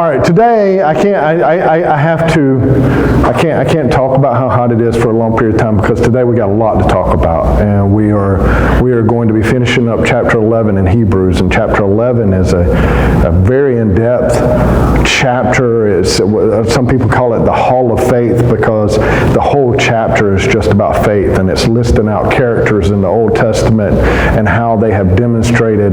All right, today I can't talk about how hot it is for a long period of time because today we got a lot to talk about, and we are going to be finishing up chapter 11 in Hebrews, and chapter 11 is a very in-depth chapter. It's, some people call it the Hall of Faith because the whole chapter is just about faith, and it's listing out characters in the Old Testament and how they have demonstrated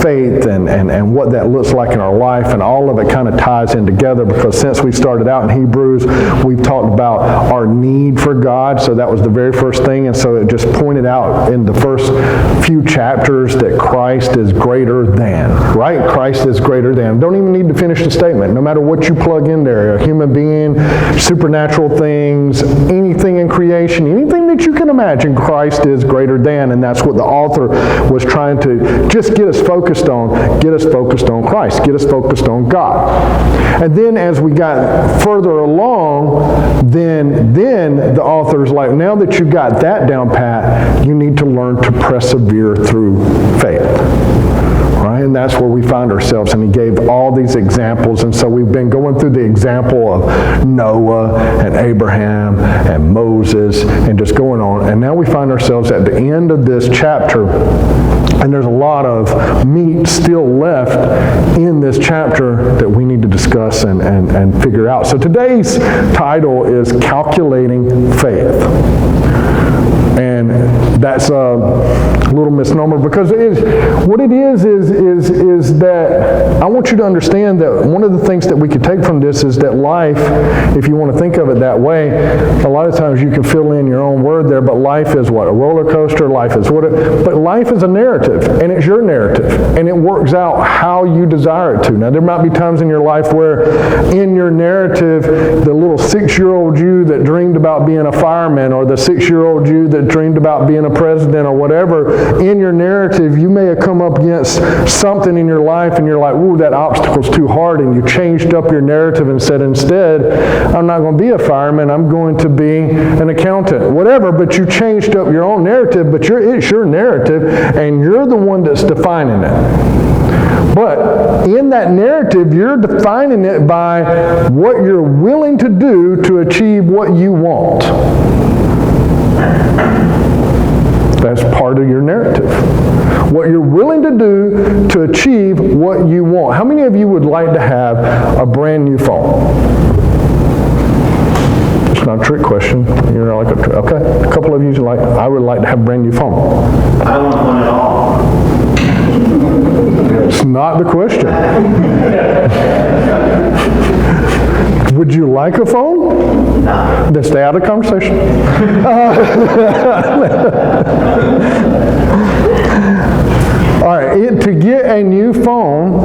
faith and what that looks like in our life, and all of it kind of ties in together because since we started out in Hebrews, we've talked about our need for God, so that was the very first thing, and so it just pointed out in the first few chapters that Christ is greater than, right? Christ is greater than. Don't even need to finish the statement. No matter what you plug in there, a human being, supernatural things, anything in creation, anything that you can imagine, Christ is greater than, and that's what the author was trying to just get us focused on Christ, get us focused on God. And then as we got further along, then the author's like, now that you got that down pat, you need to learn to persevere through faith. Right? And that's where we find ourselves. And he gave all these examples. And so we've been going through the example of Noah and Abraham and Moses and just going on. And now we find ourselves at the end of this chapter. And there's a lot of meat still left in this chapter that we need to discuss and figure out. So today's title is Calculating Faith. And that's a little misnomer because what it is that I want you to understand that one of the things that we could take from this is that life, if you want to think of it that way, a lot of times you can fill in your own word there, but life is what? A roller coaster. Life is what? But life is a narrative, and it's your narrative, and it works out how you desire it to. Now, there might be times in your life where in your narrative, the little 6-year-old you that dreamed about being a fireman or the 6-year-old you that dreamed about being a president or whatever, in your narrative, you may have come up against something in your life and you're like, ooh, that obstacle's too hard, and you changed up your narrative and said, instead, I'm not going to be a fireman, I'm going to be an accountant, whatever, but you changed up your own narrative, but it's your narrative, and you're the one that's defining it. But in that narrative, you're defining it by what you're willing to do to achieve what you want. That's part of your narrative. What you're willing to do to achieve what you want. How many of you would like to have a brand new phone? It's not a trick question. You're not like, okay. A couple of you are like, I would like to have a brand new phone. I don't want one at all. It's not the question. Would you like a phone? No. Then stay out of the conversation. All right, to get a new phone,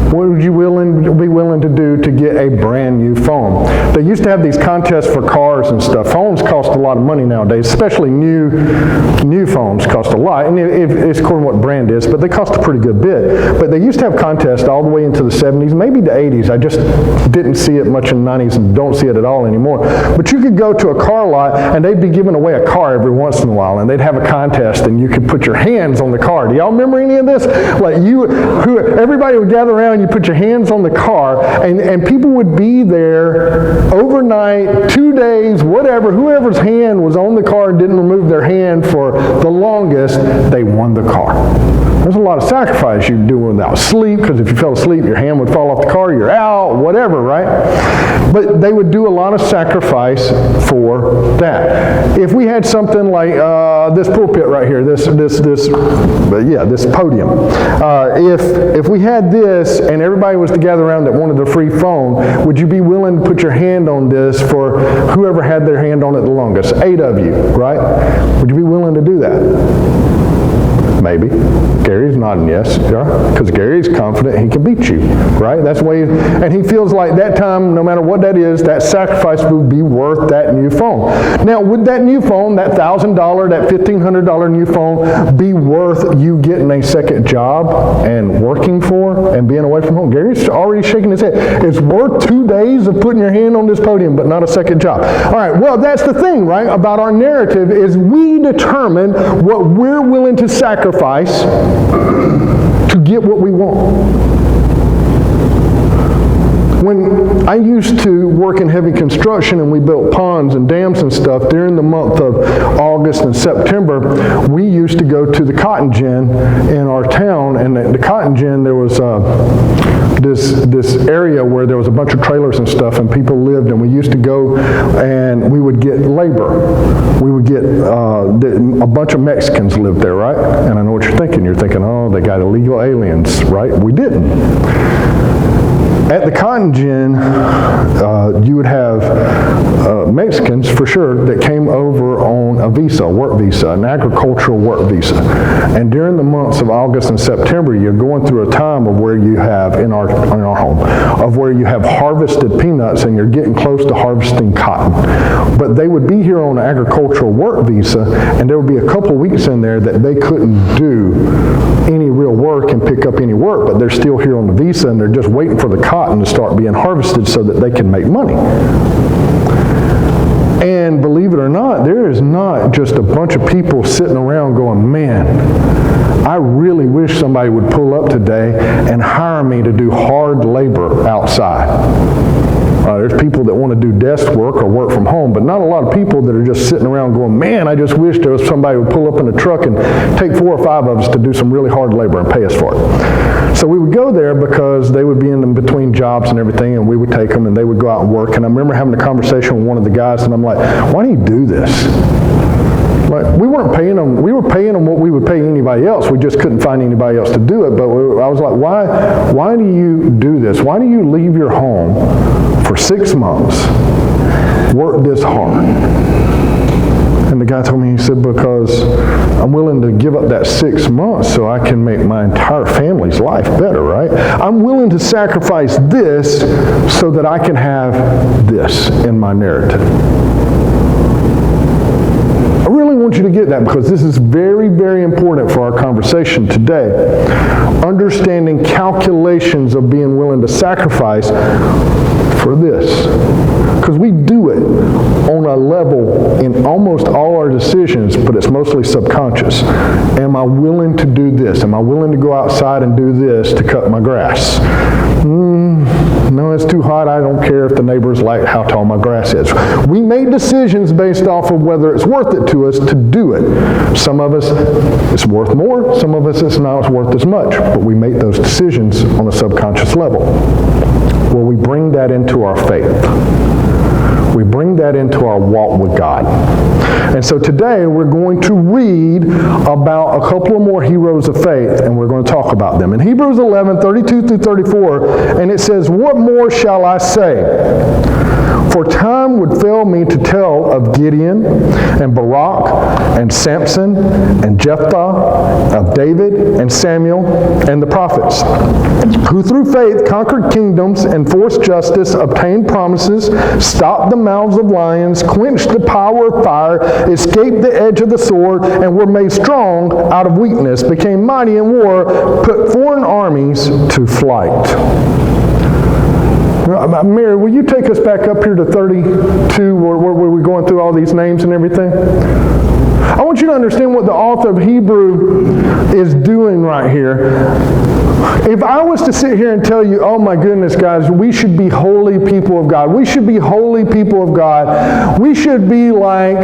what would you be willing to do to get a brand new phone? They used to have these contests for cars and stuff. Phones cost a lot of money nowadays, especially new phones cost a lot. And it's according to what brand it is, but they cost a pretty good bit. But they used to have contests all the way into the 70s, maybe the 80s. I just didn't see it much in the 90s and don't see it at all anymore. But you could go to a car lot and they'd be giving away a car every once in a while, and they'd have a contest and you could put your hands on the car. Do y'all remember any of this? Like everybody would gather around, you put your hands on the car, and people would be there overnight, 2 days, whatever, whoever's hand was on the car and didn't remove their hand for the longest, they won the car. There's a lot of sacrifice you do without sleep, because if you fell asleep, your hand would fall off the car, you're out, whatever, right? But they would do a lot of sacrifice for that. If we had something like this pulpit right here, this podium, if we had this and everybody was to gather around that wanted a free phone, would you be willing to put your hand on this for whoever had their hand on it the longest? 8 of you, right? Would you be willing to do that? Maybe. Gary's nodding yes, because Gary's confident he can beat you, right? That's why, and he feels like that time, no matter what that is, that sacrifice would be worth that new phone. Now, would that new phone, that $1,000, that $1,500 new phone, be worth you getting a second job and working for and being away from home? Gary's already shaking his head. It's worth 2 days of putting your hand on this podium, but not a second job. All right, well, that's the thing, right, about our narrative is we determine what we're willing to sacrifice to get what we want. I used to work in heavy construction, and we built ponds and dams and stuff. During the month of August and September, we used to go to the cotton gin in our town, and the cotton gin, there was this area where there was a bunch of trailers and stuff, and people lived, and we used to go and we would get labor. We would get, a bunch of Mexicans lived there, right? And I know what you're thinking. You're thinking, oh, they got illegal aliens, right? We didn't. At the cotton gin, you would have Mexicans, for sure, that came over on a visa, work visa, an agricultural work visa. And during the months of August and September, you're going through a time of where you have, in our home, of where you have harvested peanuts and you're getting close to harvesting cotton. But they would be here on an agricultural work visa, and there would be a couple weeks in there that they couldn't do any real work and pick up any work, but they're still here on the visa, and they're just waiting for the cotton to start being harvested so that they can make money. And believe it or not, there is not just a bunch of people sitting around going, man, I really wish somebody would pull up today and hire me to do hard labor outside. There's people that want to do desk work or work from home, but not a lot of people that are just sitting around going, man, I just wish there was somebody who would pull up in a truck and take 4 or 5 of us to do some really hard labor and pay us for it. So we would go there because they would be in between jobs and everything, and we would take them and they would go out and work. And I remember having a conversation with one of the guys, and I'm like, why do you do this? Like, we weren't paying them. We were paying them what we would pay anybody else. We just couldn't find anybody else to do it. But I was like, why do you do this? Why do you leave your home for 6 months, work this hard? And the guy told me, he said, because I'm willing to give up that 6 months so I can make my entire family's life better, right? I'm willing to sacrifice this so that I can have this in my narrative. I really want you to get that, because this is very, very important for our conversation today. Understanding calculations of being willing to sacrifice for this. Because we do it on a level in almost all our decisions, but it's mostly subconscious. Am I willing to do this? Am I willing to go outside and do this to cut my grass? No, it's too hot. I don't care if the neighbors like how tall my grass is. We make decisions based off of whether it's worth it to us to do it. Some of us, it's worth more. Some of us, it's not worth as much. But we make those decisions on a subconscious level. Well, we bring that into our faith. We bring that into our walk with God. And so today we're going to read about a couple of more heroes of faith, and we're going to talk about them. In Hebrews 11, 32 through 34, and it says, "What more shall I say? For time would fail me to tell of Gideon and Barak and Samson and Jephthah, of David and Samuel and the prophets, who through faith conquered kingdoms, enforced justice, obtained promises, stopped the mouths of lions, quenched the power of fire, escaped the edge of the sword, and were made strong out of weakness, became mighty in war, put foreign armies to flight." Mary, will you take us back up here to 32, where we're going through all these names and everything? I want you to understand what the author of Hebrew is doing right here. If I was to sit here and tell you, oh my goodness, guys, we should be holy people of God. We should be holy people of God. We should be like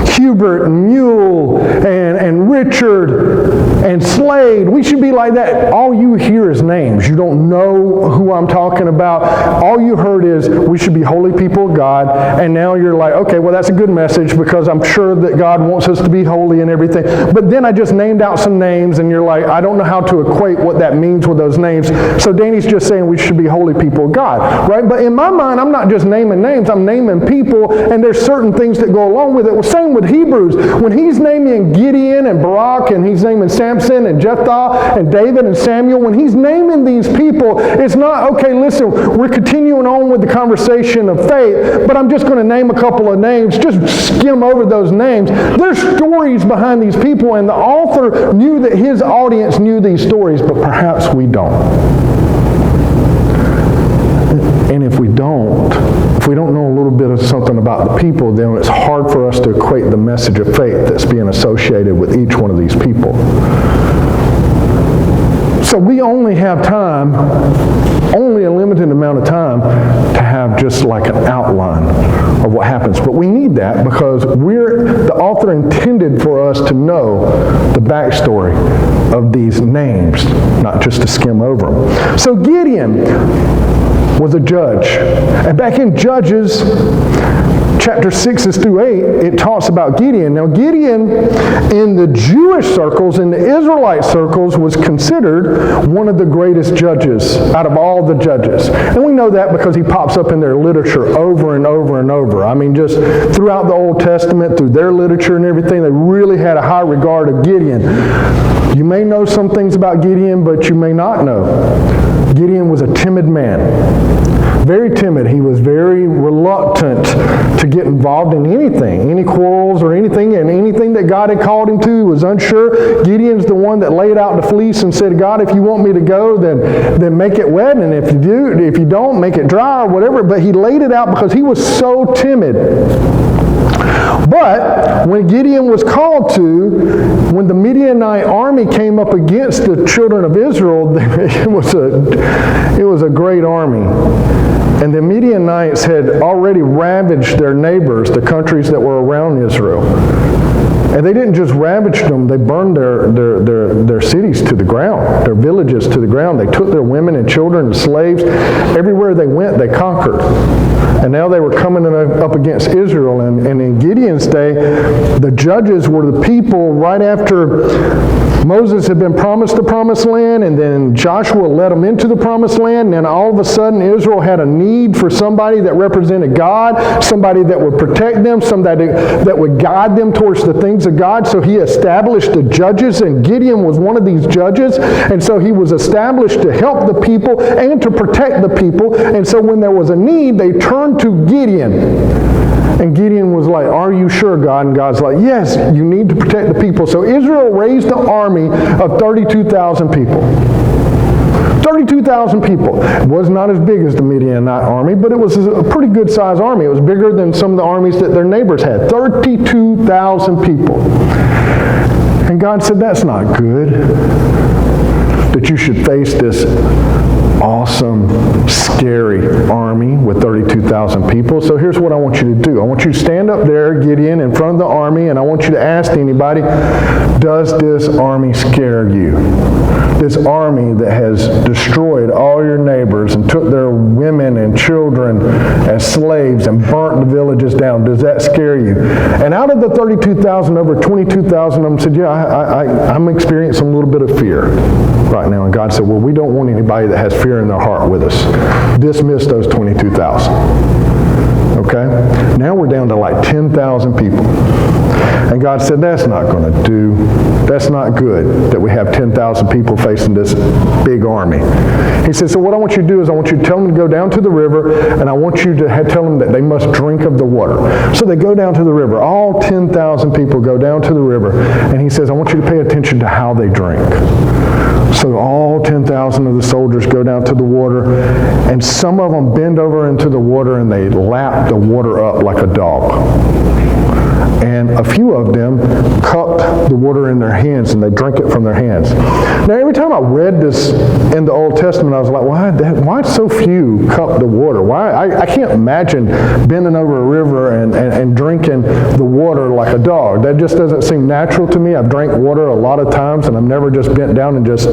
Hubert and Mule and Richard and Slade. We should be like that. All you hear is names. You don't know who I'm talking about. All you heard is we should be holy people of God. And now you're like, okay, well, that's a good message, because I'm sure that God wants us to be holy and everything. But then I just named out some names, and you're like, I don't know how to equate what that means with those names. So Danny's just saying we should be holy people of God, right? But in my mind, I'm not just naming names. I'm naming people, and there's certain things that go along with it. Well, same with Hebrews. When he's naming Gideon and Barak, and he's naming Samson and Jephthah and David and Samuel, when he's naming these people, it's not, okay, listen, we're continuing on with the conversation of faith, but I'm just going to name a couple of names, just skim over those names. There's stories behind these people, and the author knew that his audience knew these stories, but perhaps we don't. And if we don't know a little bit of something about the people, then it's hard for us to equate the message of faith that's being associated with each one of these people. So we only have time, only a limited amount of time, just like an outline of what happens. But we need that because the author intended for us to know the backstory of these names, not just to skim over them. So Gideon was a judge. And back in Judges, chapter 6-8, it talks about Gideon. Now, Gideon, in the Jewish circles, in the Israelite circles, was considered one of the greatest judges out of all the judges. And we know that because he pops up in their literature over and over and over. I mean, just throughout the Old Testament, through their literature and everything, they really had a high regard of Gideon. You may know some things about Gideon, but you may not know. Gideon was a timid man. Very timid. He was very reluctant to get involved in anything, any quarrels or anything, and anything that God had called him to. He was unsure. Gideon's the one that laid out the fleece and said, God, if you want me to go, then make it wet, and if you don't, make it dry or whatever. But he laid it out because he was so timid. But when Gideon was called to, when the Midianite army came up against the children of Israel, it was a great army. And the Midianites had already ravaged their neighbors, the countries that were around Israel. And they didn't just ravage them, they burned their cities to the ground, their villages to the ground. They took their women and children and slaves. Everywhere they went, they conquered. And now they were coming up against Israel. And in Gideon's day, the judges were the people right after Moses had been promised the promised land, and then Joshua led them into the promised land, and all of a sudden Israel had a need for somebody that represented God, somebody that would protect them, somebody that would guide them towards the things of God. So he established the judges, and Gideon was one of these judges, and so he was established to help the people and to protect the people. And so when there was a need, they turned to Gideon. And Gideon was like, are you sure, God? And God's like, yes, you need to protect the people. So Israel raised an army of 32,000 people. 32,000 people. It was not as big as the Midianite army, but it was a pretty good sized army. It was bigger than some of the armies that their neighbors had. 32,000 people. And God said, that's not good. That you should face this awesome, scary army with 32,000 people. So here's what I want you to do. I want you to stand up there, Gideon, in front of the army, and I want you to ask anybody, does this army scare you? This army that has destroyed all your neighbors and took their women and children as slaves and burnt the villages down, does that scare you? And out of the 32,000, over 22,000 of them said, yeah, I'm experiencing a little bit of fear right now. And God said, well, we don't want anybody that has fear in their heart with us. Dismiss those 22,000. Okay? Now we're down to like 10,000 people. And God said, that's not going to do. That's not good that we have 10,000 people facing this big army. He said, so what I want you to do is I want you to tell them to go down to the river, and I want you to tell them that they must drink of the water. So they go down to the river. All 10,000 people go down to the river. And he says, I want you to pay attention to how they drink. So all 10,000 of the soldiers go down to the water, and some of them bend over into the water and they lap the water up like a dog. And a few of them cupped the water in their hands and they drank it from their hands. Now every time I read this in the Old Testament, I was like, why so few cup the water? Why? I can't imagine bending over a river and drinking the water like a dog. That just doesn't seem natural to me. I've drank water a lot of times and I've never just bent down and just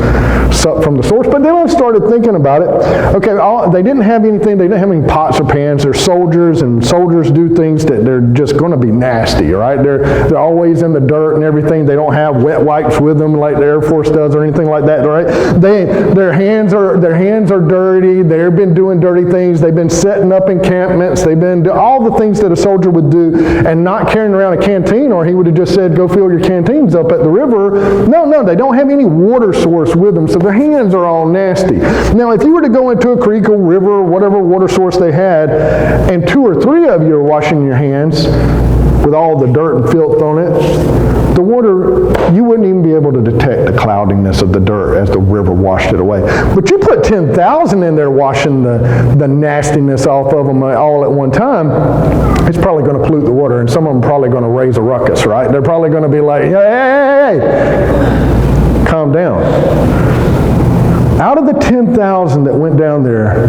sucked from the source. But then I started thinking about it. Okay, they didn't have anything. They didn't have any pots or pans. They're soldiers, and soldiers do things that they're just going to be nasty, right? They're always in the dirt and everything. They don't have wet wipes with them like the Air Force does or anything like that, right? Their hands are dirty. They've been doing dirty things. They've been setting up encampments. They've been doing all the things that a soldier would do, and not carrying around a canteen, or he would have just said, go fill your canteens up at the river. No, they don't have any water source with them, so their hands are all nasty. Now, if you were to go into a creek or river or whatever water source they had, and 2 or 3 of you are washing your hands with all the dirt and filth on it, the water, you wouldn't even be able to detect the cloudiness of the dirt as the river washed it away. But you put 10,000 in there washing the nastiness off of them all at one time, it's probably going to pollute the water, and some of them are probably going to raise a ruckus, right? They're probably going to be like, hey, calm down. Out of the 10,000 that went down there,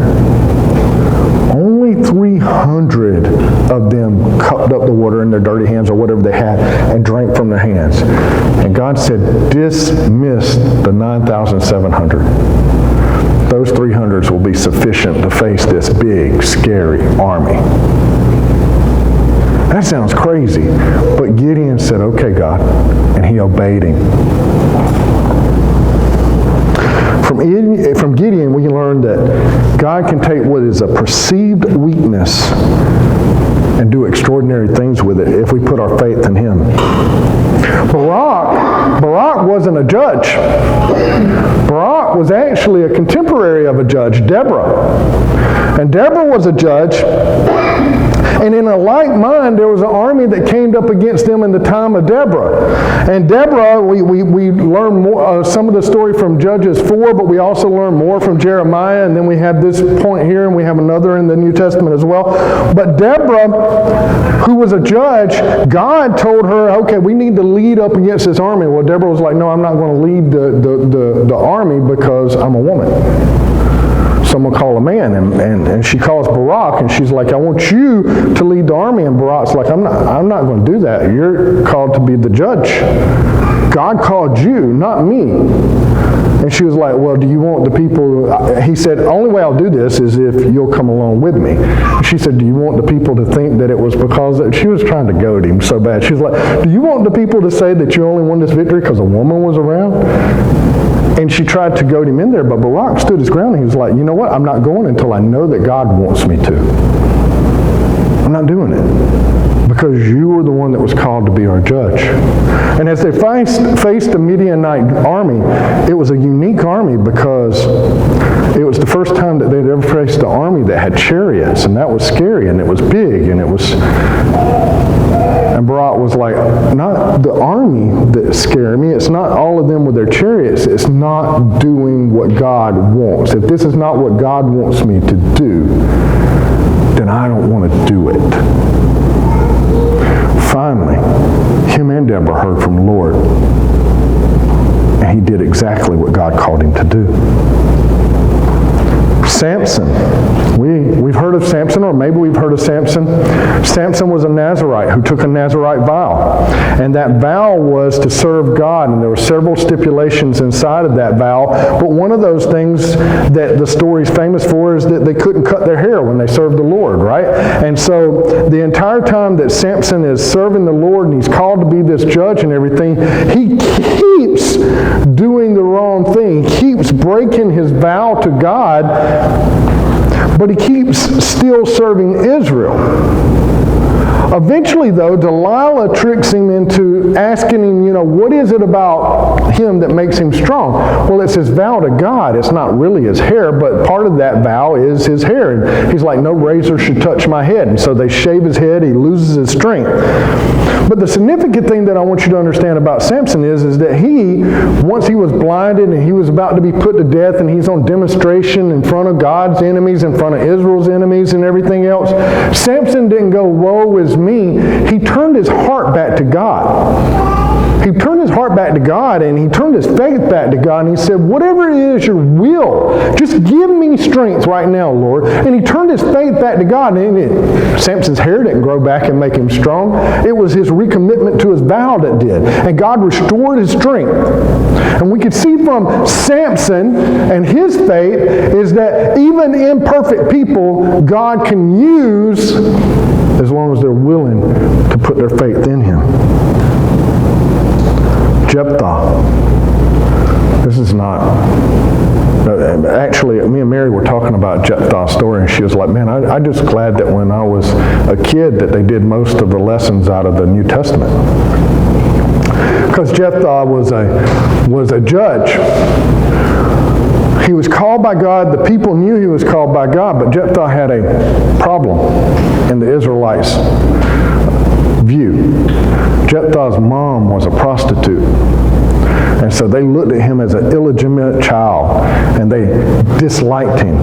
only 300 of them cupped up the water in their dirty hands or whatever they had and drank from their hands. And God said, dismiss the 9,700. Those 300s will be sufficient to face this big, scary army. That sounds crazy, but Gideon said, okay, God, and he obeyed him. From Gideon, we can learn that God can take what is a perceived weakness and do extraordinary things with it if we put our faith in him. Barak wasn't a judge. Barak was actually a contemporary of a judge, Deborah. And Deborah was a judge. And in a like mind, there was an army that came up against them in the time of Deborah. And Deborah, we learn more, some of the story from Judges 4, but we also learn more from Jeremiah. And then we have this point here, and we have another in the New Testament as well. But Deborah, who was a judge, God told her, okay, we need to lead up against this army. Well, Deborah was like, no, I'm not going to lead the army because I'm a woman. Someone call a man, and she calls Barak, and she's like, I want you to lead the army. And Barak's like, I'm not going to do that. You're called to be the judge. God called you, not me. And she was like, well, do you want the people, he said, the only way I'll do this is if you'll come along with me. And she said, do you want the people to think that it was because, she was trying to goad him so bad. She was like, do you want the people to say that you only won this victory because a woman was around? And she tried to goad him in there, but Barak stood his ground and he was like, you know what, I'm not going until I know that God wants me to. I'm not doing it. Because you were the one that was called to be our judge. And as they faced the Midianite army, it was a unique army because it was the first time that they'd ever faced an army that had chariots, and that was scary, and it was big, and it was... And Barak was like, not the army that scared me. It's not all of them with their chariots. It's not doing what God wants. If this is not what God wants me to do, then I don't want to do it. Finally, him and Deborah heard from the Lord. And he did exactly what God called him to do. Samson. We've heard of Samson, or maybe we've heard of Samson. Samson was a Nazirite who took a Nazirite vow. And that vow was to serve God. And there were several stipulations inside of that vow. But one of those things that the story's famous for is that they couldn't cut their hair when they served the Lord, right? And so the entire time that Samson is serving the Lord and he's called to be this judge and everything, he keeps doing the wrong thing. He keeps breaking his vow to God, but he keeps still serving Israel. Eventually, though, Delilah tricks him into asking him, what is it about him that makes him strong? Well, it's his vow to God. It's not really his hair, but part of that vow is his hair. And he's like, no razor should touch my head. And so they shave his head. He loses his strength. But the significant thing that I want you to understand about Samson is that once he was blinded and he was about to be put to death, and he's on demonstration in front of God's enemies, in front of Israel's enemies and everything else, Samson didn't go, woe is me. He turned his heart back to God. He turned his heart back to God, and he turned his faith back to God, and he said, whatever it is your will, just give me strength right now, Lord. And he turned his faith back to God, and Samson's hair didn't grow back and make him strong. It was his recommitment to his vow that did. And God restored his strength. And we can see from Samson and his faith is that even imperfect people, God can use as long as they're willing to put their faith in him. Jephthah. This is not... Actually, me and Mary were talking about Jephthah's story, and she was like, man, I'm just glad that when I was a kid that they did most of the lessons out of the New Testament. Because Jephthah was a judge. He was called by God. The people knew he was called by God, but Jephthah had a problem in the Israelites' view. Jephthah's mom was a prostitute. And so they looked at him as an illegitimate child, and they disliked him,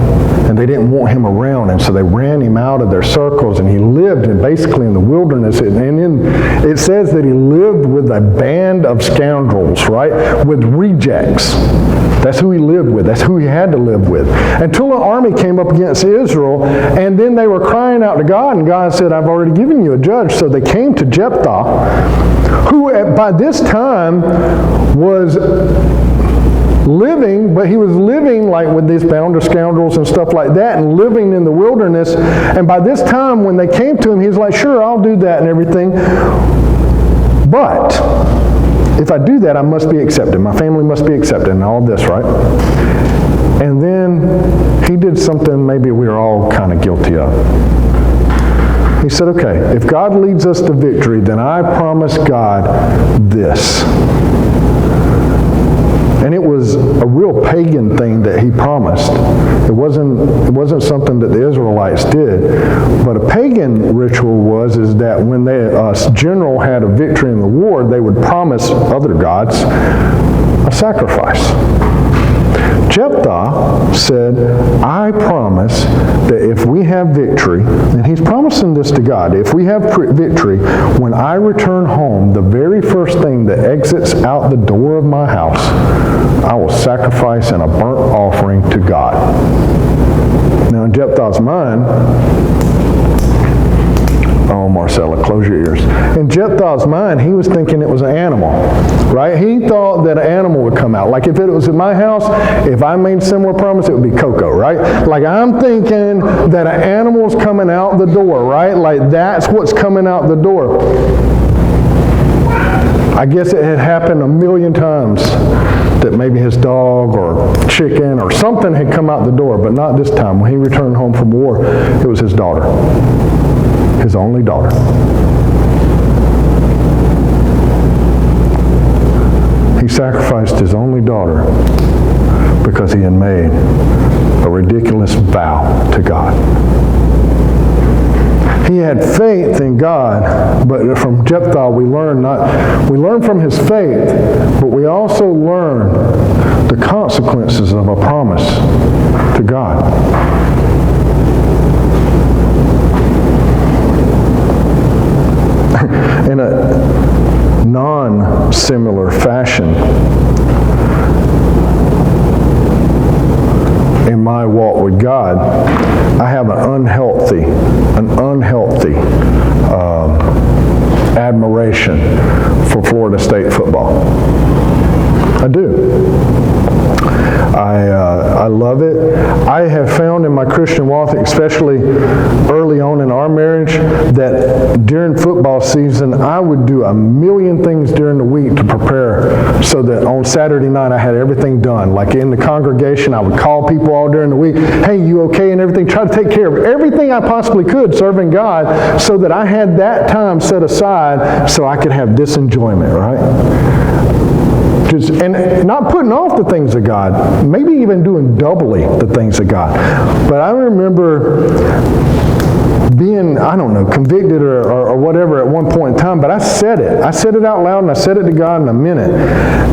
and they didn't want him around, and so they ran him out of their circles, and he lived basically in the wilderness. And it says that he lived with a band of scoundrels, right? With rejects. That's who he lived with. That's who he had to live with. Until an army came up against Israel, and then they were crying out to God, and God said, I've already given you a judge. So they came to Jephthah, who by this time was living, but he was living like with these band of scoundrels and stuff like that, and living in the wilderness. And by this time, when they came to him, he was like, sure, I'll do that and everything. But if I do that, I must be accepted. My family must be accepted and all this, right? And then he did something maybe we are all kind of guilty of. He said, okay, if God leads us to victory, then I promise God this. And it was a real pagan thing that he promised. It wasn't something that the Israelites did. But a pagan ritual is that when a general had a victory in the war, they would promise other gods a sacrifice. Jephthah said, I promise that if we have victory, and he's promising this to God, if we have victory, when I return home, the very first thing that exits out the door of my house, I will sacrifice in a burnt offering to God. Now in Jephthah's mind, oh, Marcella, close your ears. In Jephthah's mind, he was thinking it was an animal, right? He thought that an animal would come out. Like if it was in my house, if I made a similar promise, it would be Coco, right? Like I'm thinking that an animal's coming out the door, right? Like that's what's coming out the door. I guess it had happened a million times that maybe his dog or chicken or something had come out the door, but not this time. When he returned home from war, it was his daughter. His only daughter. He sacrificed his only daughter because he had made a ridiculous vow to God. He had faith in God, but from Jephthah we learn from his faith, but we also learn the consequences of a promise to God. In a non-similar fashion, in my walk with God, I have an unhealthy admiration for Florida State football. I do. I love it. I have found in my Christian walk, especially early on in our marriage, that during football season, I would do a million things during the week to prepare so that on Saturday night I had everything done. Like in the congregation, I would call people all during the week, hey, you okay and everything, try to take care of everything I possibly could serving God so that I had that time set aside so I could have this enjoyment, right? And not putting off the things of God, maybe even doing doubly the things of God. But I remember being, convicted or whatever at one point in time, but I said it. I said it out loud, and I said it to God in a minute,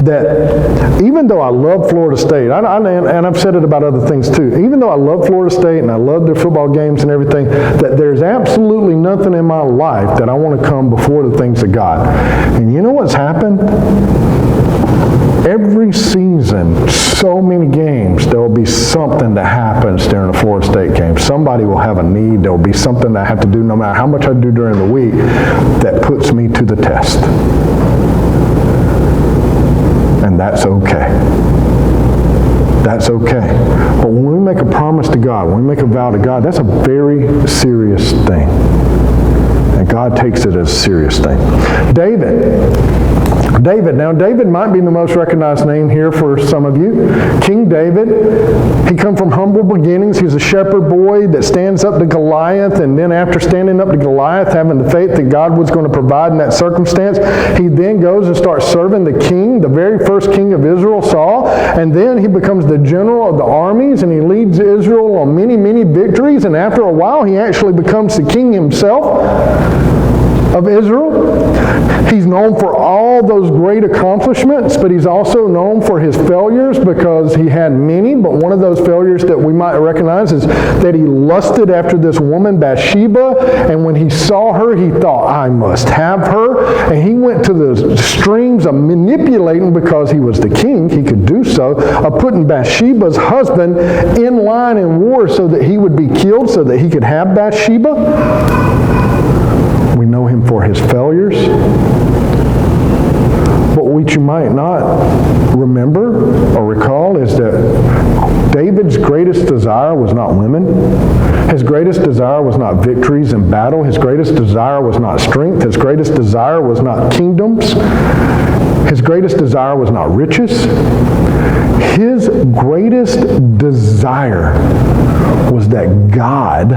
that even though I love Florida State, and I've said it about other things too, even though I love Florida State and I love their football games and everything, that there's absolutely nothing in my life that I want to come before the things of God. And you know what's happened? Every season, so many games, there will be something that happens during a Florida State game. Somebody will have a need. There will be something that I have to do, no matter how much I do during the week, that puts me to the test. And that's okay. That's okay. But when we make a promise to God, when we make a vow to God, that's a very serious thing. And God takes it as a serious thing. David. Now, David might be the most recognized name here for some of you. King David. He come from humble beginnings. He's a shepherd boy that stands up to Goliath, and then after standing up to Goliath, having the faith that God was going to provide in that circumstance, he then goes and starts serving the king, the very first king of Israel, Saul, and then he becomes the general of the armies, and he leads Israel on many, many victories, and after a while, he actually becomes the king himself. of Israel. He's known for all those great accomplishments, but he's also known for his failures because he had many. But one of those failures that we might recognize is that he lusted after this woman, Bathsheba, and when he saw her, he thought, I must have her. And he went to the extremes of manipulating, because he was the king, he could do so, of putting Bathsheba's husband in line in war so that he would be killed so that he could have Bathsheba. We know him for his failures. But what you might not remember or recall is that David's greatest desire was not women. His greatest desire was not victories in battle. His greatest desire was not strength. His greatest desire was not kingdoms. His greatest desire was not riches. His greatest desire was that God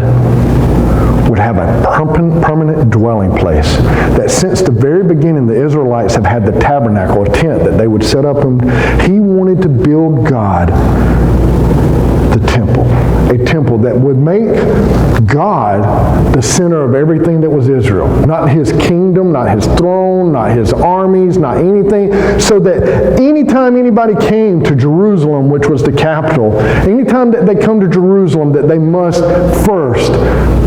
would have a permanent dwelling place. That since the very beginning, the Israelites have had the tabernacle, a tent that they would set up, and he wanted to build God the temple. A temple that would make God the center of everything that was Israel. Not his kingdom, not his throne, not his armies, not anything. So that anytime anybody came to Jerusalem, which was the capital, anytime that they come to Jerusalem, that they must first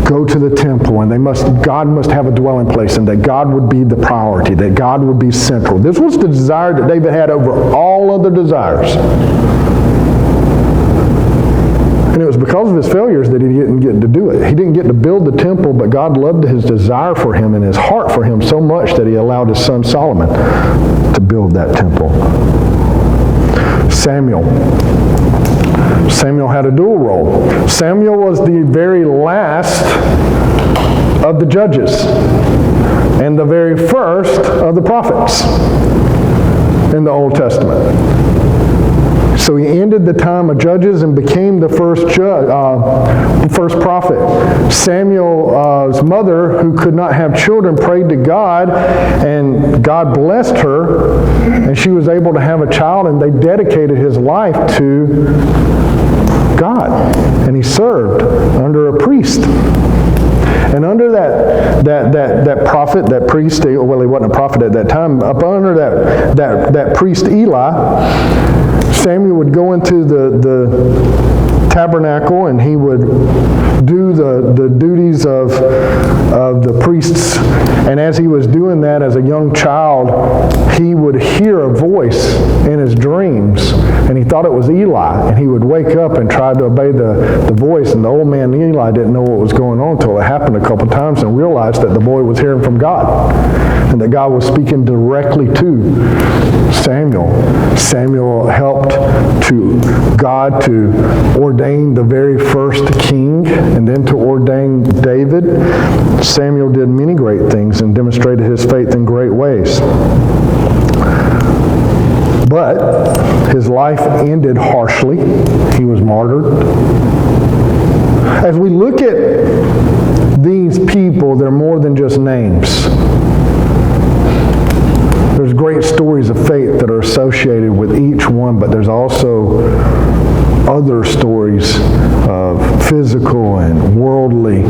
go to the temple, and God must have a dwelling place, and that God would be the priority, that God would be central. This was the desire that David had over all other desires. And it was because of his failures that he didn't get to do it. He didn't get to build the temple, but God loved his desire for him and his heart for him so much that he allowed his son Solomon to build that temple. Samuel had a dual role. Samuel was the very last of the judges and the very first of the prophets in the Old Testament. So he ended the time of judges and became the first prophet. Samuel's mother, who could not have children, prayed to God, and God blessed her, and she was able to have a child, and they dedicated his life to God. And he served under a priest. And under that prophet, that priest, well, he wasn't a prophet at that time, up under that priest Eli, Samuel would go into the tabernacle, and he would do the duties of the priests. And as he was doing that as a young child, he would hear a voice in his dreams, and he thought it was Eli. And he would wake up and try to obey the voice, and the old man Eli didn't know what was going on until it happened a couple times and realized that the boy was hearing from God, and that God was speaking directly to Samuel. Samuel helped God to ordain the very first king, and then to ordain David. Samuel did many great things and demonstrated his faith in great ways. But his life ended harshly. He was martyred. As we look at these people, they're more than just names. There's great stories of faith that are associated with each one, but there's also other stories of physical and worldly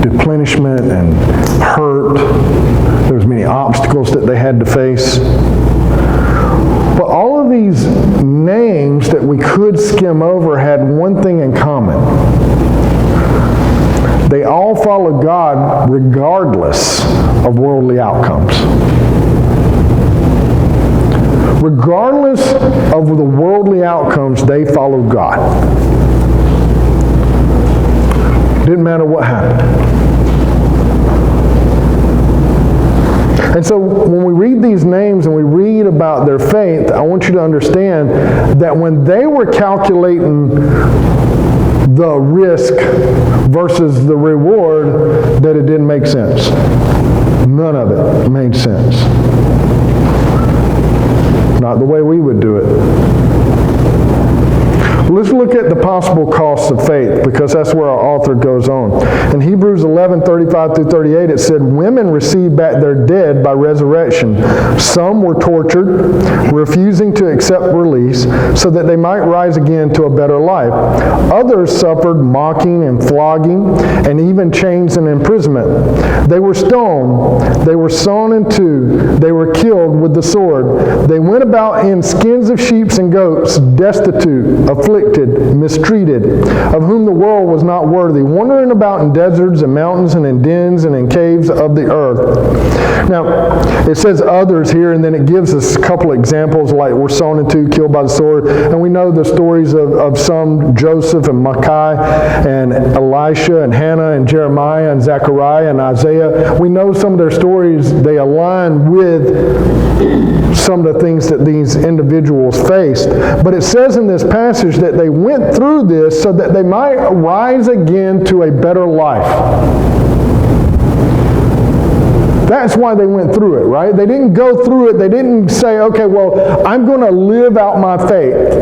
replenishment and hurt. There's many obstacles that they had to face. But all of these names that we could skim over had one thing in common. They all followed God regardless of worldly outcomes. Regardless of the worldly outcomes, they followed God. Didn't matter what happened. And so when we read these names and we read about their faith, I want you to understand that when they were calculating the risk versus the reward, that it didn't make sense. None of it made sense. Not the way we would do it. Let's look at the possible costs of faith, because that's where our author goes on. In Hebrews 11:35 through 38, it said, women received back their dead by resurrection. Some were tortured, refusing to accept release, so that they might rise again to a better life. Others suffered mocking and flogging, and even chains and imprisonment. They were stoned, they were sawn in two, they were killed with the sword. They went about in skins of sheep and goats, destitute, afflicted, mistreated, of whom the world was not worthy, wandering about in deserts and mountains and in dens and in caves of the earth. Now, it says others here, and then it gives us a couple examples, like we're sawn in two, killed by the sword, and we know the stories of some, Joseph and Micah and Elisha and Hannah and Jeremiah and Zechariah and Isaiah. We know some of their stories, they align with some of the things that these individuals faced. But it says in this passage that they went through this so that they might rise again to a better life. That's why they went through it, right? They didn't go through it. They didn't say, okay, well, I'm going to live out my faith.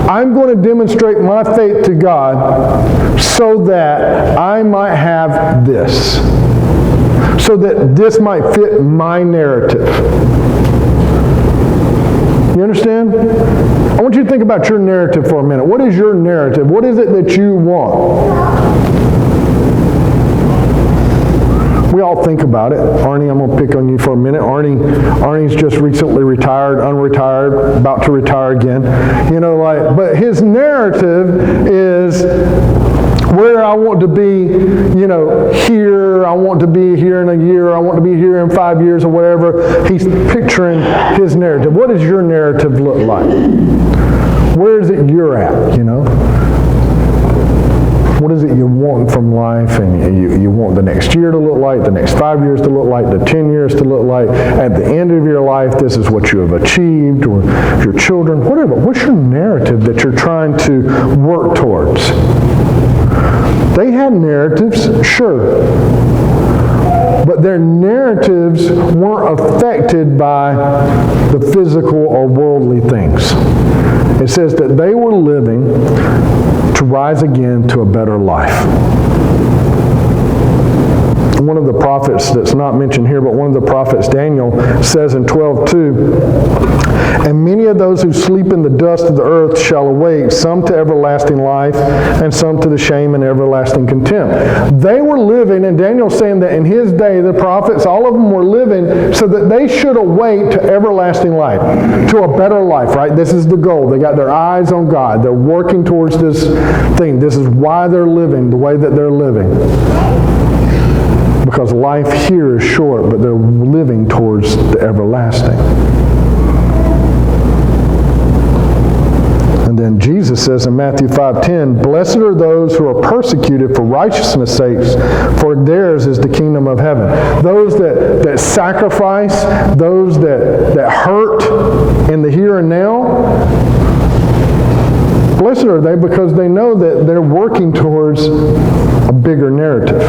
I'm going to demonstrate my faith to God so that I might have this. So that this might fit my narrative. You understand? I want you to think about your narrative for a minute. What is your narrative? What is it that you want? We all think about it. Arnie, I'm going to pick on you for a minute. Arnie's just recently retired, unretired, about to retire again. But his narrative is where I want to be, here, I want to be here in a year, I want to be here in 5 years or whatever. He's picturing his narrative. What does your narrative look like? Where is it you're at, What is it you want from life, and you want the next year to look like, the next 5 years to look like, the 10 years to look like. At the end of your life, this is what you have achieved, or your children, whatever. What's your narrative that you're trying to work towards? They had narratives, sure. But their narratives weren't affected by the physical or worldly things. It says that they were living to rise again to a better life. One of the prophets that's not mentioned here, but one of the prophets, Daniel, says in 12:2, and many of those who sleep in the dust of the earth shall awake, some to everlasting life, and some to the shame and everlasting contempt. They were living, and Daniel's saying that in his day, the prophets, all of them were living so that they should awake to everlasting life, to a better life, right? This is the goal. They got their eyes on God. They're working towards this thing. This is why they're living the way that they're living. Because life here is short, but they're living towards the everlasting. And then Jesus says in Matthew 5:10, blessed are those who are persecuted for righteousness' sakes, for theirs is the kingdom of heaven. Those that sacrifice, those that hurt in the here and now, blessed are they because they know that they're working towards a bigger narrative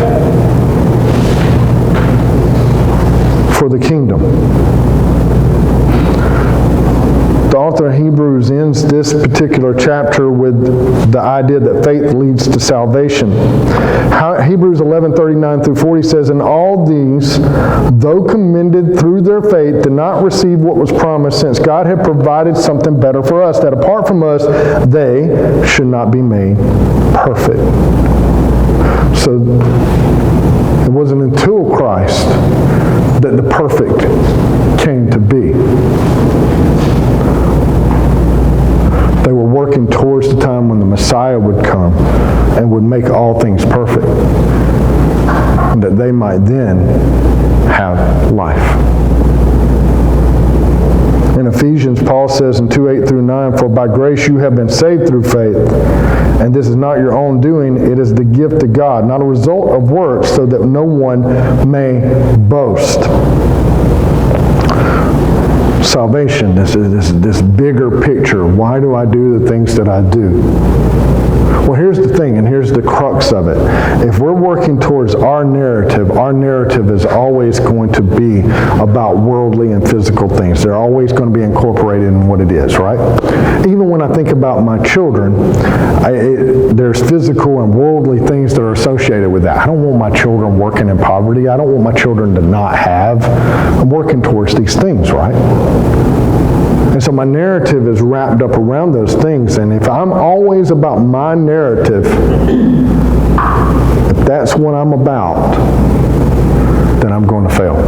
for the kingdom. The author of Hebrews ends this particular chapter with the idea that faith leads to salvation. Hebrews 11:39 through 40 says, and all these, though commended through their faith, did not receive what was promised, since God had provided something better for us, that apart from us, they should not be made perfect. So it wasn't until Christ that the perfect came to be. They were working towards the time when the Messiah would come and would make all things perfect, and that they might then have life. In Ephesians, Paul says in 2:8 through 9, for by grace you have been saved through faith, and this is not your own doing, it is the gift of God, not a result of works, so that no one may boast. salvation, this bigger picture. Why do I do the things that I do? Well, here's the thing, and here's the crux of it. If we're working towards our narrative is always going to be about worldly and physical things. They're always going to be incorporated in what it is, right? Even when I think about my children, there's physical and worldly things that are associated with that. I don't want my children working in poverty. I don't want my children to not have. I'm working towards these things, right? And so my narrative is wrapped up around those things. And if I'm always about my narrative, if that's what I'm about, then I'm going to fail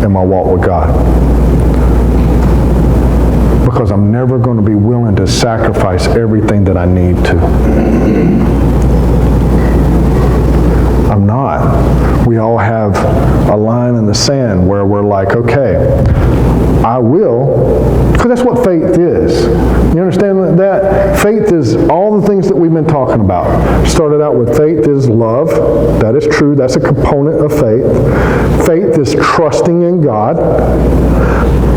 in my walk with God. Because I'm never going to be willing to sacrifice everything that I need to. I'm not. We all have a line in the sand where we're like, okay, I will, because that's what faith is. You understand that? Faith is all the things that we've been talking about. Started out with faith is love. That is true. That's a component of faith. Faith is trusting in God.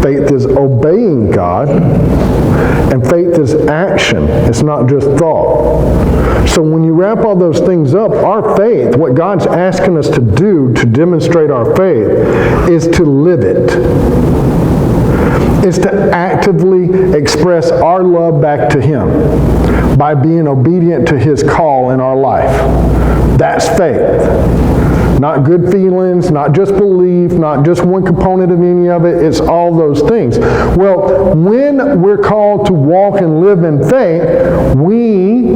Faith is obeying God. And faith is action. It's not just thought. So when you wrap all those things up, our faith, what God's asking us to do to demonstrate our faith, is to live it. Is to actively express our love back to Him by being obedient to His call in our life. That's faith. Not good feelings, not just belief, not just one component of any of it. It's all those things. Well, when we're called to walk and live in faith, we,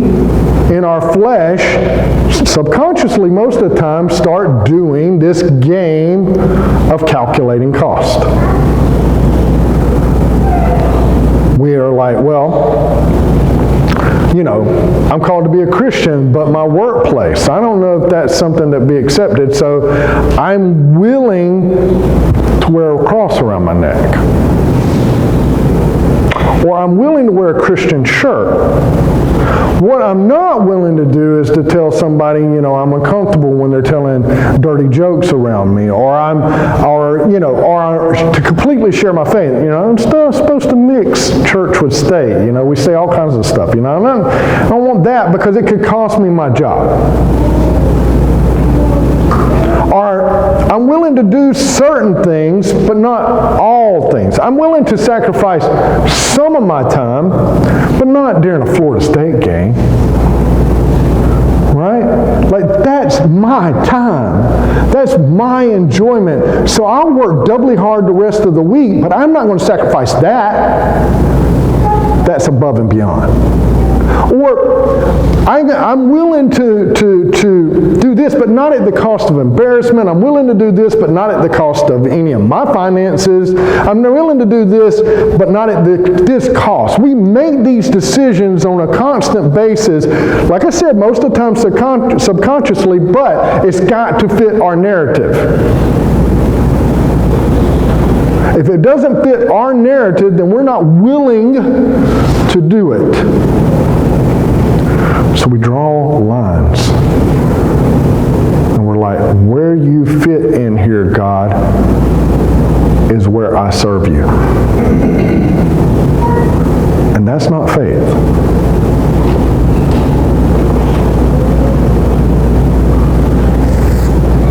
in our flesh, subconsciously most of the time, start doing this game of calculating cost. We are like, well, you know, I'm called to be a Christian, but my workplace, I don't know if that's something that be accepted, so I'm willing to wear a cross around my neck. Or I'm willing to wear a Christian shirt. What I'm not willing to do is to tell somebody, you know, I'm uncomfortable when they're telling dirty jokes around me, or to completely share my faith. You know, I'm still supposed to mix church with state. You know, we say all kinds of stuff. You know, I don't want that because it could cost me my job. Or I'm willing to do certain things, but not all things. I'm willing to sacrifice some of my time, but not during a Florida State game. Right? Like, that's my time. That's my enjoyment. So I'll work doubly hard the rest of the week, but I'm not going to sacrifice that. That's above and beyond. Or I'm willing to do this, but not at the cost of embarrassment. I'm willing to do this, but not at the cost of any of my finances. I'm willing to do this, but not at this cost. We make these decisions on a constant basis, like I said, most of the time subconsciously, but it's got to fit our narrative. If it doesn't fit our narrative, then we're not willing to do it. So we draw lines. And we're like, where you fit in here, God, is where I serve you. And that's not faith.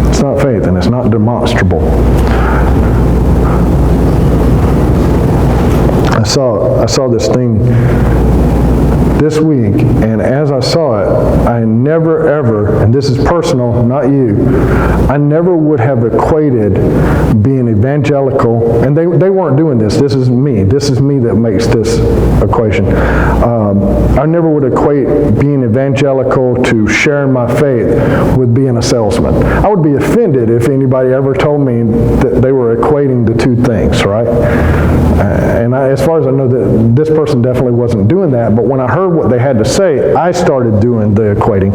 It's not faith, and it's not demonstrable. I saw this thing this week, and as I saw it, I never ever, and this is personal, not you, I never would have equated being evangelical, and they weren't doing this. This is me that makes this equation. I never would equate being evangelical to sharing my faith with being a salesman. I would be offended if anybody ever told me that they were equating the two things, right? And as far as I know, that this person definitely wasn't doing that, but when I heard what they had to say, I started doing the equating.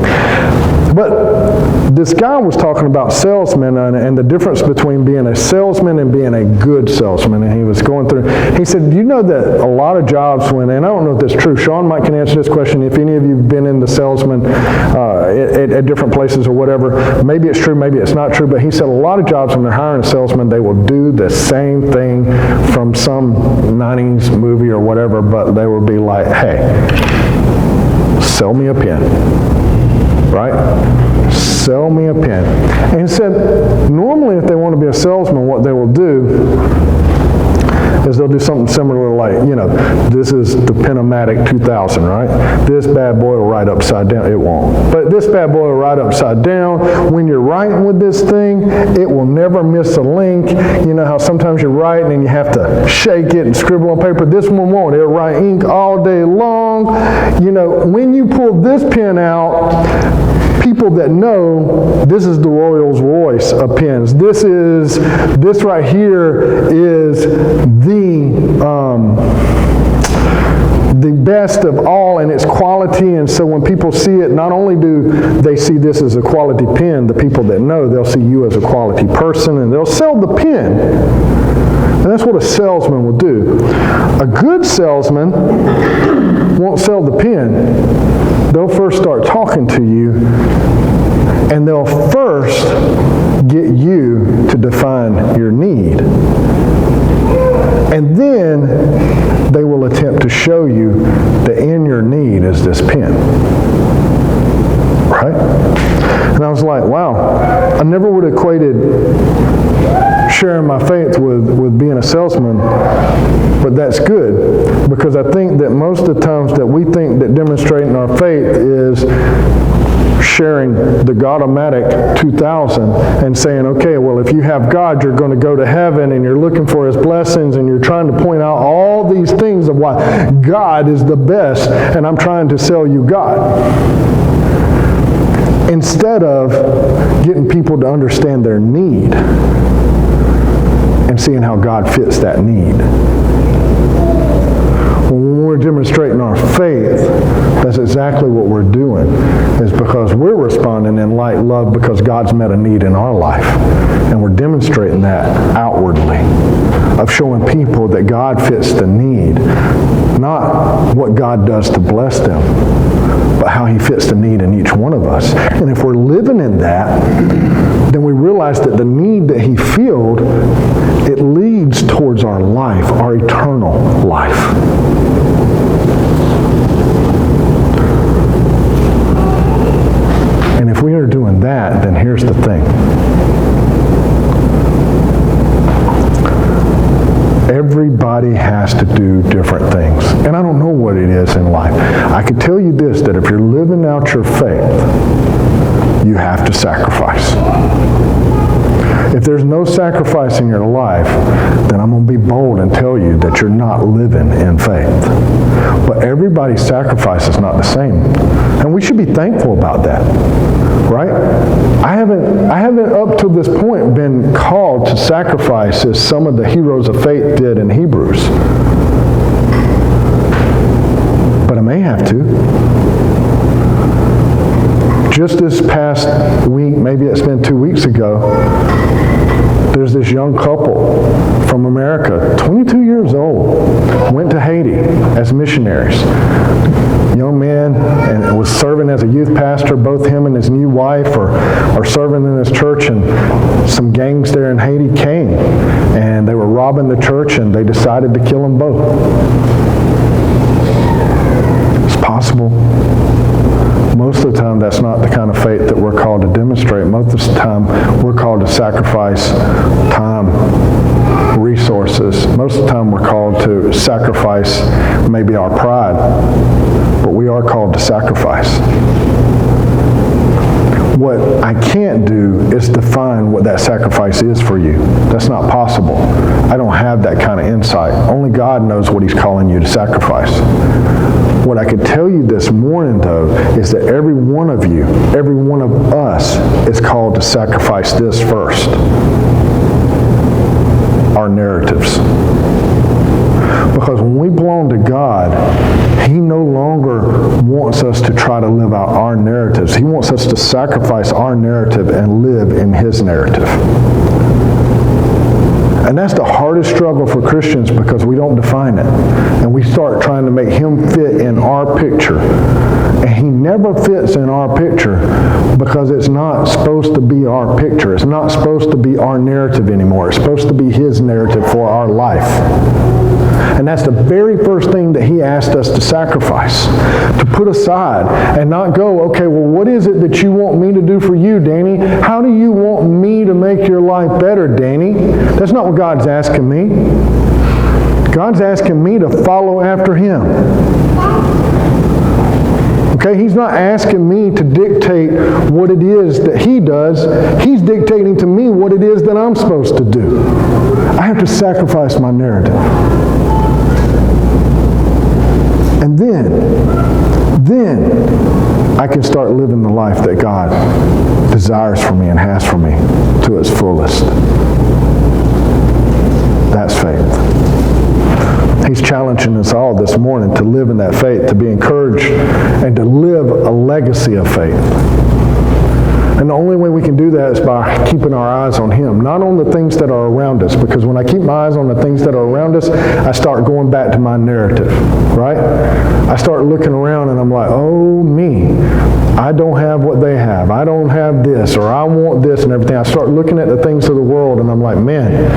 But this guy was talking about salesmen and the difference between being a salesman and being a good salesman. And he was going through, he said, do you know that a lot of jobs and I don't know if that's true, Sean might can answer this question, if any of you have been in the salesman at different places or whatever, maybe it's true, maybe it's not true, but he said a lot of jobs when they're hiring a salesman, they will do the same thing from some 90s movie or whatever, but they will be like, hey, sell me a pen, right? Sell me a pen. And he said, normally if they want to be a salesman, what they will do is they'll do something similar like, this is the Penomatic 2000, right? This bad boy will write upside down. It won't. But this bad boy will write upside down. When you're writing with this thing, it will never miss a link. You know how sometimes you're writing and you have to shake it and scribble on paper? This one won't. It'll write ink all day long. When you pull this pen out, people that know this is the Royals Royce of pens. This right here is the best of all in its quality, and so when people see it, not only do they see this as a quality pen, the people that know, they'll see you as a quality person, and they'll sell the pen. And that's what a salesman will do. A good salesman won't sell the pen. They'll first start talking to you, and they'll first get you to define your need. And then they will attempt to show you that in your need is this pen. Right? And I was like, wow, I never would have equated sharing my faith with being a salesman, but that's good, because I think that most of the times that we think that demonstrating our faith is sharing the God-O-Matic 2000 and saying, okay, well, if you have God, you're going to go to heaven, and you're looking for His blessings, and you're trying to point out all these things of why God is the best, and I'm trying to sell you God. Instead of getting people to understand their need and seeing how God fits that need. When we're demonstrating our faith, that's exactly what we're doing, is because we're responding in light love because God's met a need in our life. And we're demonstrating that outwardly, of showing people that God fits the need, not what God does to bless them, but how He fits the need in each one of us. And if we're living in that, then we realize that the need that He filled, it leads towards our life, our eternal life. And if we are doing that, then here's the thing. Everybody has to do different things. And I don't know what it is in life. I can tell you this, that if you're living out your faith, you have to sacrifice. If there's no sacrifice in your life, then I'm going to be bold and tell you that you're not living in faith. But everybody's sacrifice is not the same. And we should be thankful about that. Right? I haven't up to this point been called to sacrifice as some of the heroes of faith did in Hebrews. But I may have to. Just this past week, maybe it's been 2 weeks ago, there's this young couple from America, 22 years old, went to Haiti as missionaries. Young man, and was serving as a youth pastor. Both him and his new wife are serving in this church, and some gangs there in Haiti came, and they were robbing the church, and they decided to kill them both. It's possible. Most of the time, that's not the kind of faith that we're called to demonstrate. Most of the time, we're called to sacrifice time, resources. Most of the time, we're called to sacrifice maybe our pride, but we are called to sacrifice. What I can't do is define what that sacrifice is for you. That's not possible. I don't have that kind of insight. Only God knows what He's calling you to sacrifice. What I could tell you this morning, though, is that every one of you, every one of us, is called to sacrifice this first. Our narratives. Because when we belong to God, He no longer wants us to try to live out our narratives. He wants us to sacrifice our narrative and live in His narrative. And that's the hardest struggle for Christians because we don't define it. And we start trying to make Him fit in our picture. And He never fits in our picture because it's not supposed to be our picture. It's not supposed to be our narrative anymore. It's supposed to be His narrative for our life. And that's the very first thing that He asked us to sacrifice, to put aside and not go, okay, well, what is it that you want me to do for you, Danny? How do you want me to make your life better, Danny? That's not what God's asking me. God's asking me to follow after Him. Okay, He's not asking me to dictate what it is that He does. He's dictating to me what it is that I'm supposed to do. I have to sacrifice my narrative. And then I can start living the life that God desires for me and has for me to its fullest. That's faith. He's challenging us all this morning to live in that faith, to be encouraged, and to live a legacy of faith. And the only way we can do that is by keeping our eyes on Him, not on the things that are around us. Because when I keep my eyes on the things that are around us, I start going back to my narrative, right? I start looking around and I'm like, oh, me. I don't have what they have. I don't have this, or I want this and everything. I start looking at the things of the world and I'm like, man,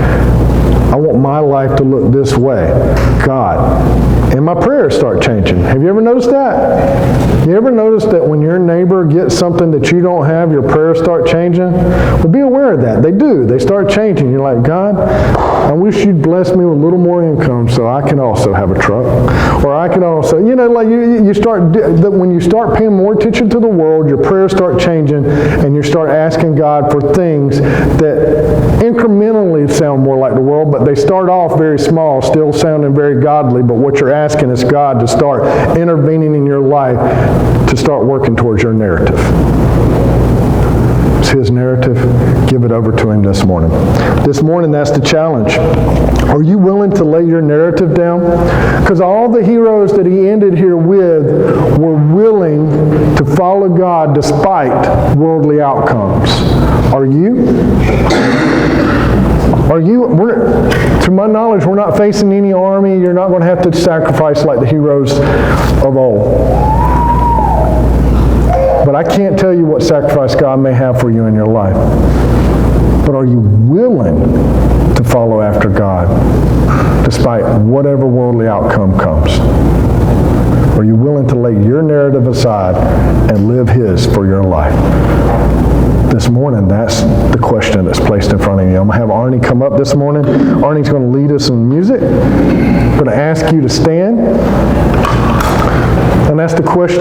I want my life to look this way. God. And my prayers start changing. Have you ever noticed that? You ever noticed that when your neighbor gets something that you don't have, your prayers start changing? Well, be aware of that. They do. They start changing. You're like, God, I wish you'd bless me with a little more income so I can also have a truck. Or I can also, like you start, when you start paying more attention to the world, your prayers start changing and you start asking God for things that incrementally sound more like the world, but they start off very small, still sounding very godly, but what you're asking is God to start intervening in your life to start working towards your narrative. It's His narrative. Give it over to Him this morning. This morning, that's the challenge. Are you willing to lay your narrative down? Because all the heroes that he ended here with were willing to follow God despite worldly outcomes. Are you? To my knowledge, we're not facing any army. You're not going to have to sacrifice like the heroes of old. But I can't tell you what sacrifice God may have for you in your life. But are you willing to follow after God despite whatever worldly outcome comes? Are you willing to lay your narrative aside and live His for your life? This morning, that's the question that's placed in front of you. I'm going to have Arnie come up this morning. Arnie's going to lead us in music. I'm going to ask you to stand. And that's the question